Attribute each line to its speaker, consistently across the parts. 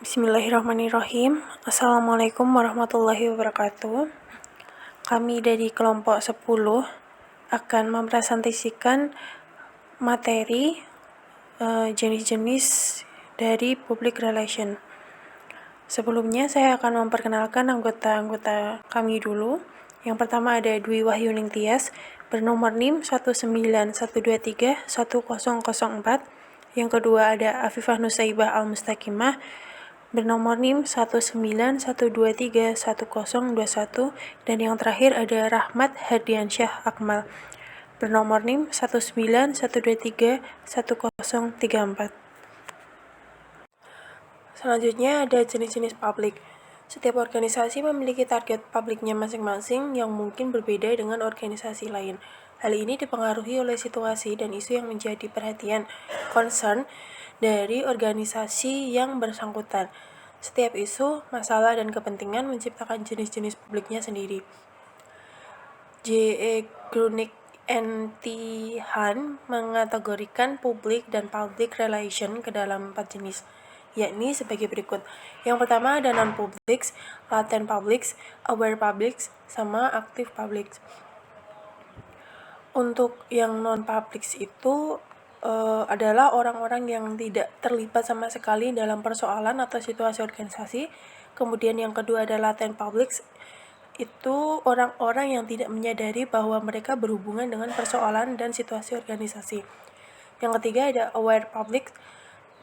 Speaker 1: Bismillahirrahmanirrahim. Assalamualaikum warahmatullahi wabarakatuh. Kami dari kelompok 10 akan mempresentasikan materi jenis-jenis dari public relation. Sebelumnya saya akan memperkenalkan anggota-anggota kami dulu. Yang pertama ada Dwi Wahyuning Tias, bernomor NIM 191231004. Yang kedua ada Afifah Nusaibah Al-Mustaqimah, bernomor NIM 191231021, dan yang terakhir ada Rahmat Hardiansyah Akmal, bernomor NIM 191231034. Selanjutnya ada jenis-jenis publik. Setiap organisasi memiliki target publiknya masing-masing yang mungkin berbeda dengan organisasi lain. Hal ini dipengaruhi oleh situasi dan isu yang menjadi perhatian concern dari organisasi yang bersangkutan. Setiap isu, masalah, dan kepentingan menciptakan jenis-jenis publiknya sendiri. J.E. Grunig and T. Han mengategorikan publik dan public relation ke dalam 4 jenis, yakni sebagai berikut. Yang pertama ada non-publics, latent publics, aware publics, sama active publics. Untuk yang non-publics itu adalah orang-orang yang tidak terlibat sama sekali dalam persoalan atau situasi organisasi. Kemudian yang kedua ada latent publics, itu orang-orang yang tidak menyadari bahwa mereka berhubungan dengan persoalan dan situasi organisasi. Yang ketiga ada aware public,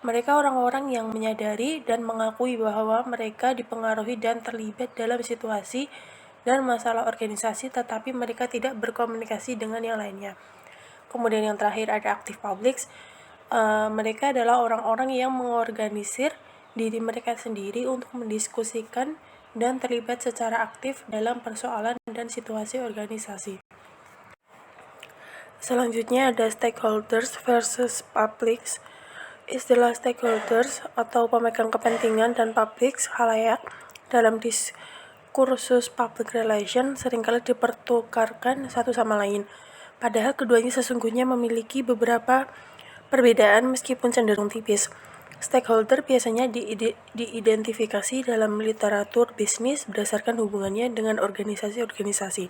Speaker 1: mereka orang-orang yang menyadari dan mengakui bahwa mereka dipengaruhi dan terlibat dalam situasi dan masalah organisasi, tetapi mereka tidak berkomunikasi dengan yang lainnya. Kemudian yang terakhir ada active publics, mereka adalah orang-orang yang mengorganisir diri mereka sendiri untuk mendiskusikan dan terlibat secara aktif dalam persoalan dan situasi organisasi. Selanjutnya ada stakeholders versus publics. Istilah stakeholders atau pemegang kepentingan dan publics khalayak dalam diskursus public relation seringkali dipertukarkan satu sama lain. Padahal keduanya sesungguhnya memiliki beberapa perbedaan meskipun cenderung tipis. Stakeholder biasanya diidentifikasi dalam literatur bisnis berdasarkan hubungannya dengan organisasi-organisasi.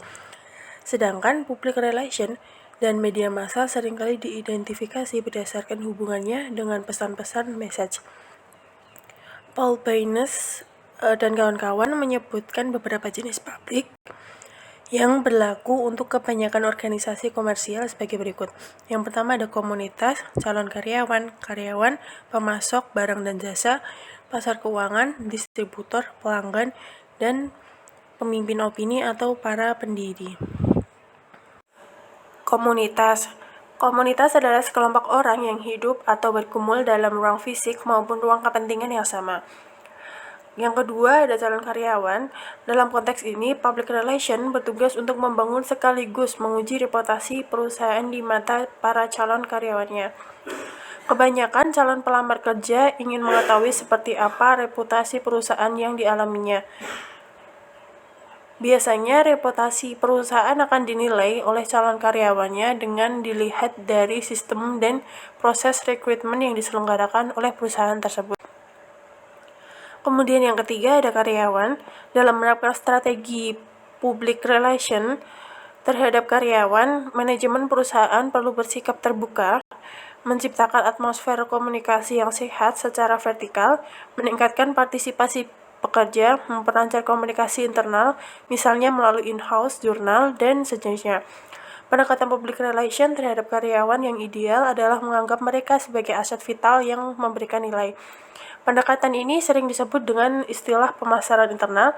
Speaker 1: Sedangkan public relation dan media massa seringkali diidentifikasi berdasarkan hubungannya dengan pesan-pesan message. Paul Baynes dan kawan-kawan menyebutkan beberapa jenis publik yang berlaku untuk kebanyakan organisasi komersial sebagai berikut. Yang pertama ada komunitas, calon karyawan, pemasok barang dan jasa, pasar keuangan, distributor, pelanggan, dan pemimpin opini atau para pendiri. Komunitas adalah sekelompok orang yang hidup atau berkumpul dalam ruang fisik maupun ruang kepentingan yang sama. Yang kedua ada calon karyawan. Dalam konteks ini, public relation bertugas untuk membangun sekaligus menguji reputasi perusahaan di mata para calon karyawannya. Kebanyakan calon pelamar kerja ingin mengetahui seperti apa reputasi perusahaan yang dialaminya. Biasanya reputasi perusahaan akan dinilai oleh calon karyawannya dengan dilihat dari sistem dan proses rekrutmen yang diselenggarakan oleh perusahaan tersebut. Kemudian yang ketiga ada karyawan. Dalam menerapkan strategi public relation terhadap karyawan, manajemen perusahaan perlu bersikap terbuka, menciptakan atmosfer komunikasi yang sehat secara vertikal, meningkatkan partisipasi pekerja, memperlancar komunikasi internal, misalnya melalui in-house, jurnal, dan sejenisnya. Pendekatan public relation terhadap karyawan yang ideal adalah menganggap mereka sebagai aset vital yang memberikan nilai. Pendekatan ini sering disebut dengan istilah pemasaran internal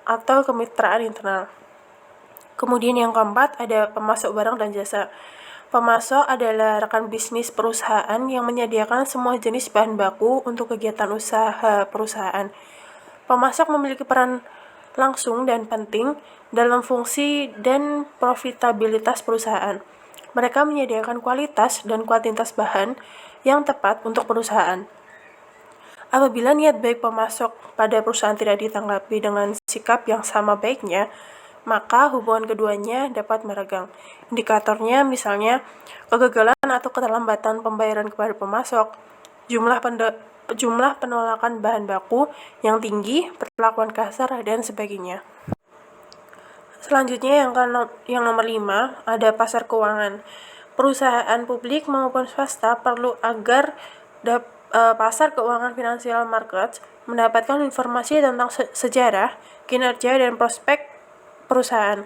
Speaker 1: atau kemitraan internal. Kemudian yang keempat ada pemasok barang dan jasa. Pemasok adalah rekan bisnis perusahaan yang menyediakan semua jenis bahan baku untuk kegiatan usaha perusahaan. Pemasok memiliki peran langsung dan penting dalam fungsi dan profitabilitas perusahaan. Mereka menyediakan kualitas dan kuantitas bahan yang tepat untuk perusahaan. Apabila niat baik pemasok pada perusahaan tidak ditanggapi dengan sikap yang sama baiknya, maka hubungan keduanya dapat meregang. Indikatornya misalnya kegagalan atau keterlambatan pembayaran kepada pemasok, jumlah jumlah penolakan bahan baku yang tinggi, perlakuan kasar, dan sebagainya. Selanjutnya yang nomor 5 ada pasar keuangan. Perusahaan publik maupun swasta perlu agar pasar keuangan financial markets mendapatkan informasi tentang sejarah, kinerja, dan prospek perusahaan.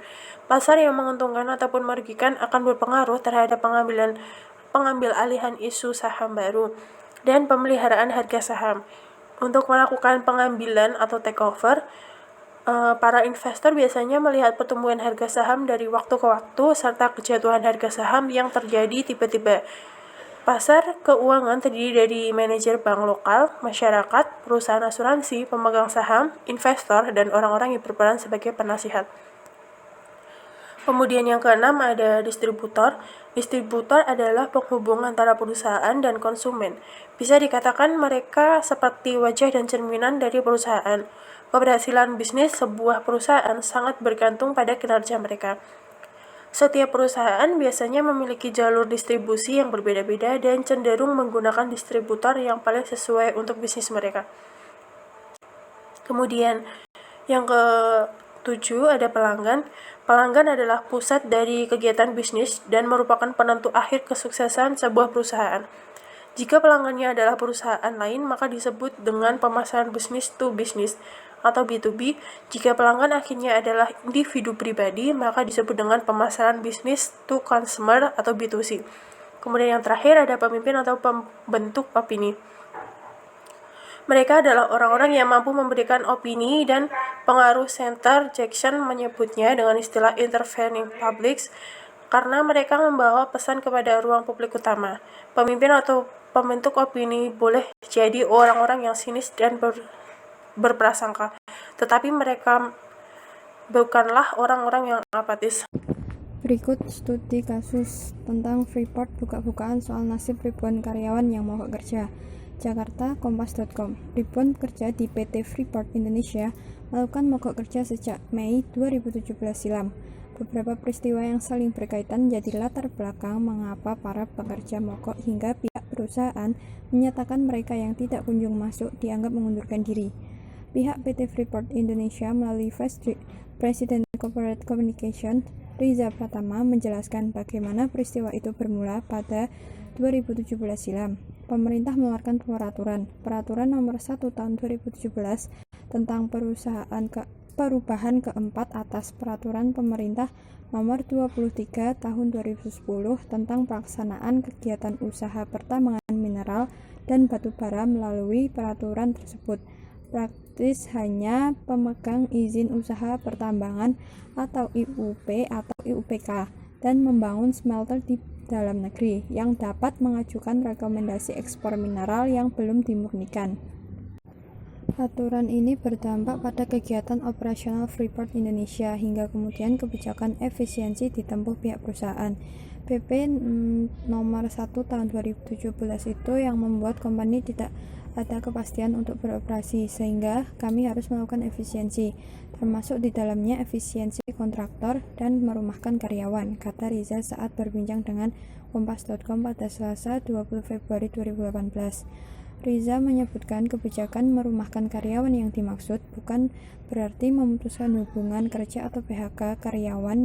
Speaker 1: Pasar yang menguntungkan ataupun merugikan akan berpengaruh terhadap pengambil alihan isu saham baru dan pemeliharaan harga saham. Untuk melakukan pengambilan atau takeover, para investor biasanya melihat pertumbuhan harga saham dari waktu ke waktu serta kejatuhan harga saham yang terjadi tiba-tiba. Pasar keuangan terdiri dari manajer bank lokal, masyarakat, perusahaan asuransi, pemegang saham, investor, dan orang-orang yang berperan sebagai penasihat. Kemudian yang keenam ada distributor. Distributor adalah penghubung antara perusahaan dan konsumen. Bisa dikatakan mereka seperti wajah dan cerminan dari perusahaan. Keberhasilan bisnis sebuah perusahaan sangat bergantung pada kinerja mereka. Setiap perusahaan biasanya memiliki jalur distribusi yang berbeda-beda dan cenderung menggunakan distributor yang paling sesuai untuk bisnis mereka. Kemudian yang ke-7 ada pelanggan. Pelanggan adalah pusat dari kegiatan bisnis dan merupakan penentu akhir kesuksesan sebuah perusahaan. Jika pelanggannya adalah perusahaan lain, maka disebut dengan pemasaran business to business atau B2B. Jika pelanggan akhirnya adalah individu pribadi, maka disebut dengan pemasaran business to consumer atau B2C. Kemudian yang terakhir ada pemimpin atau pembentuk opini. Mereka adalah orang-orang yang mampu memberikan opini dan pengaruh. Center Jackson menyebutnya dengan istilah intervening publics karena mereka membawa pesan kepada ruang publik utama. Pemimpin atau pembentuk opini boleh jadi orang-orang yang sinis dan berprasangka, tetapi mereka bukanlah orang-orang yang apatis.
Speaker 2: Berikut studi kasus tentang Freeport buka-bukaan soal nasib ribuan karyawan yang mogok kerja. Jakarta, Kompas.com. Ribuan pekerja di PT Freeport Indonesia melakukan mogok kerja sejak Mei 2017 silam. Beberapa peristiwa yang saling berkaitan menjadi latar belakang mengapa para pekerja mogok hingga pihak perusahaan menyatakan mereka yang tidak kunjung masuk dianggap mengundurkan diri. Pihak PT Freeport Indonesia melalui Vice President Corporate Communication Riza Pratama menjelaskan bagaimana peristiwa itu bermula pada 2017 silam. Pemerintah mengeluarkan peraturan nomor 1 tahun 2017 tentang perubahan keempat atas peraturan pemerintah nomor 23 tahun 2010 tentang pelaksanaan kegiatan usaha pertambangan mineral dan batu bara. Melalui peraturan tersebut, praktis hanya pemegang izin usaha pertambangan atau IUP atau IUPK dan membangun smelter di dalam negeri yang dapat mengajukan rekomendasi ekspor mineral yang belum dimurnikan. Aturan ini berdampak pada kegiatan operasional Freeport Indonesia hingga kemudian kebijakan efisiensi ditempuh pihak perusahaan. PP nomor 1 tahun 2017 itu yang membuat company tidak ada kepastian untuk beroperasi, sehingga kami harus melakukan efisiensi, termasuk di dalamnya efisiensi kontraktor dan merumahkan karyawan, kata Riza saat berbincang dengan Kompas.com pada Selasa 20 Februari 2018. Riza menyebutkan kebijakan merumahkan karyawan yang dimaksud bukan berarti memutuskan hubungan kerja atau PHK karyawan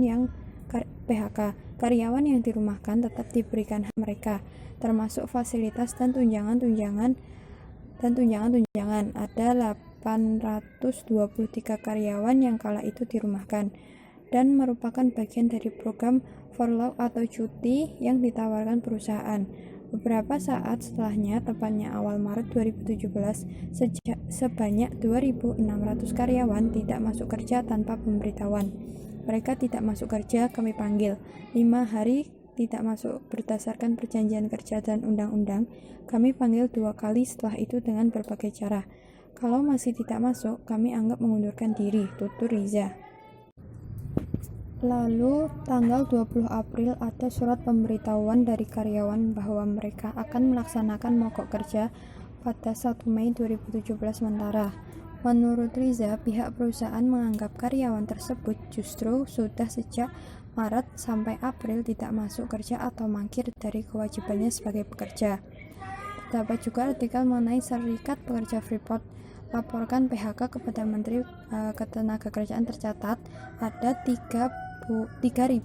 Speaker 2: yang dirumahkan tetap diberikan hak mereka, termasuk fasilitas dan tunjangan-tunjangan. Ada 823 karyawan yang kala itu dirumahkan dan merupakan bagian dari program furlough atau cuti yang ditawarkan perusahaan. Beberapa saat setelahnya, tepatnya awal Maret 2017, sebanyak 2.600 karyawan tidak masuk kerja tanpa pemberitahuan. Mereka tidak masuk kerja, kami panggil. 5 hari tidak masuk berdasarkan perjanjian kerja dan undang-undang, kami panggil 2 kali setelah itu dengan berbagai cara. Kalau masih tidak masuk, kami anggap mengundurkan diri, tutur Riza. Lalu, tanggal 20 April ada surat pemberitahuan dari karyawan bahwa mereka akan melaksanakan mogok kerja pada 1 Mei 2017 sementara. Menurut Riza, pihak perusahaan menganggap karyawan tersebut justru sudah sejak Maret sampai April tidak masuk kerja atau mangkir dari kewajibannya sebagai pekerja. Dapat juga artikel mengenai Serikat Pekerja Freeport. Laporkan PHK kepada Menteri Ketenagakerjaan tercatat ada 3.274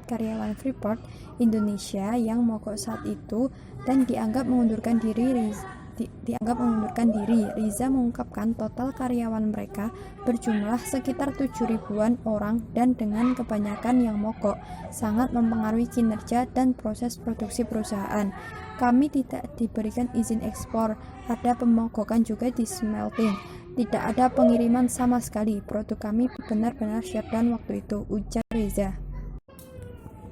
Speaker 2: karyawan Freeport Indonesia yang mogok saat itu dan dianggap mengundurkan diri. Riza mengungkapkan total karyawan mereka berjumlah sekitar 7.000-an orang dan dengan kebanyakan yang mogok sangat mempengaruhi kinerja dan proses produksi perusahaan. Kami tidak diberikan izin ekspor, ada pemogokan juga di smelting. Tidak ada pengiriman sama sekali, produk kami benar-benar shutdown waktu itu, ujar Riza.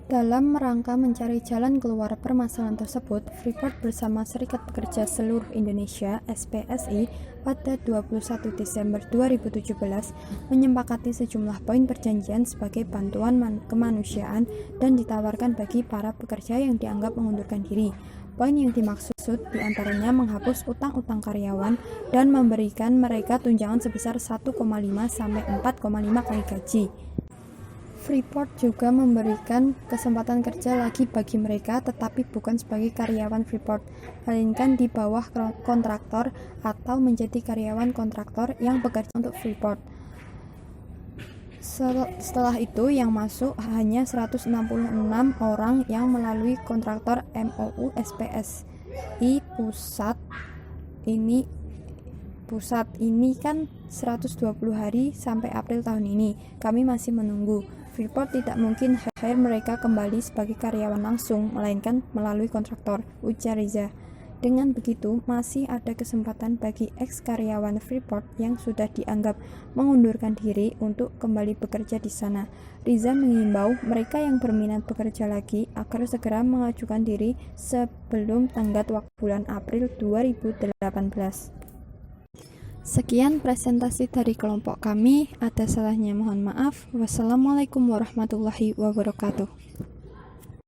Speaker 2: Dalam rangka mencari jalan keluar permasalahan tersebut, Freeport bersama Serikat Pekerja Seluruh Indonesia (SPSI) pada 21 Desember 2017 menyepakati sejumlah poin perjanjian sebagai bantuan kemanusiaan dan ditawarkan bagi para pekerja yang dianggap mengundurkan diri. Poin yang dimaksud diantaranya menghapus utang-utang karyawan dan memberikan mereka tunjangan sebesar 1,5 sampai 4,5 kali gaji. Freeport juga memberikan kesempatan kerja lagi bagi mereka, tetapi bukan sebagai karyawan Freeport, melainkan di bawah kontraktor atau menjadi karyawan kontraktor yang bekerja untuk Freeport. Setelah itu yang masuk hanya 166 orang yang melalui kontraktor MOU SPSI pusat ini kan 120 hari sampai April tahun ini. Kami masih menunggu. Freeport tidak mungkin hire mereka kembali sebagai karyawan langsung, melainkan melalui kontraktor, ujar Riza. Dengan begitu, masih ada kesempatan bagi ex-karyawan Freeport yang sudah dianggap mengundurkan diri untuk kembali bekerja di sana. Riza mengimbau mereka yang berminat bekerja lagi agar segera mengajukan diri sebelum tenggat waktu bulan April 2018. Sekian presentasi dari kelompok kami, ada salahnya mohon maaf. Wassalamualaikum warahmatullahi wabarakatuh.